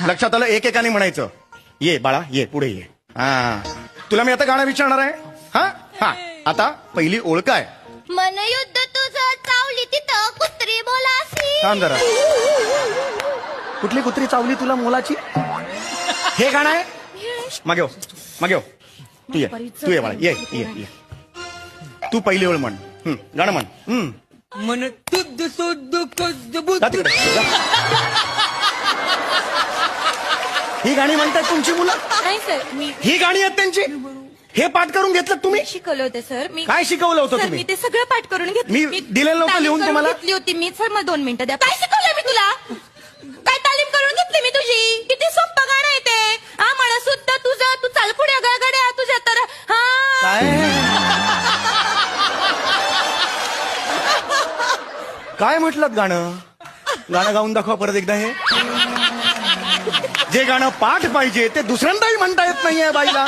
लक्षात आलं? एकेकाने म्हणायचं. ये बाळा ये, पुढे ये. हा, तुला मी आता गाणं विचारणार आहे. हा हा, आता पहिली ओळ काय? मन युद्ध तुझं चावली तिथं कुत्री बोलासी. थांब जरा. कुठली कुत्री चावली तुला मोलाची? हे गाणं आहे? मागे हो, मागे हो. तू ये बाळा, ये ये ये. तू पहिली ओळ म्हण. गाणं म्हण. मन तुझ सुद्ध जा तिकडे, जा. ही गाणी म्हणतात तुमची मुलं? नाही सर, मी ही गाणी आहेत त्यांची? हे पाठ करून घेतलं तुम्ही? शिकवलं होतं सर. मी काय शिकवलं होतं सर, तुम्ही? मी ते सगळं पाठ करून घेतलं. मी दिलेलं नव्हतं तालीम लिहून करून तुम्हाला? घेतली होती मी. सर मग 2 मिनिटं द्या. काय शिकवलंय मी तुला? काय तालीम करून घेतली मी तुझी? किती सोपं गाणं आहे ते. हा, मला सुद्धा तुझं, तू चाल पुढे गडगड्या तुझ्या तर. हा, काय म्हटलं गाणं? गाणं गाऊन दाखवा परत एकदा. हे जे गाणं पाठ पाहिजे ते दुसऱ्यांदाही म्हणता येत नाहीये बाईला.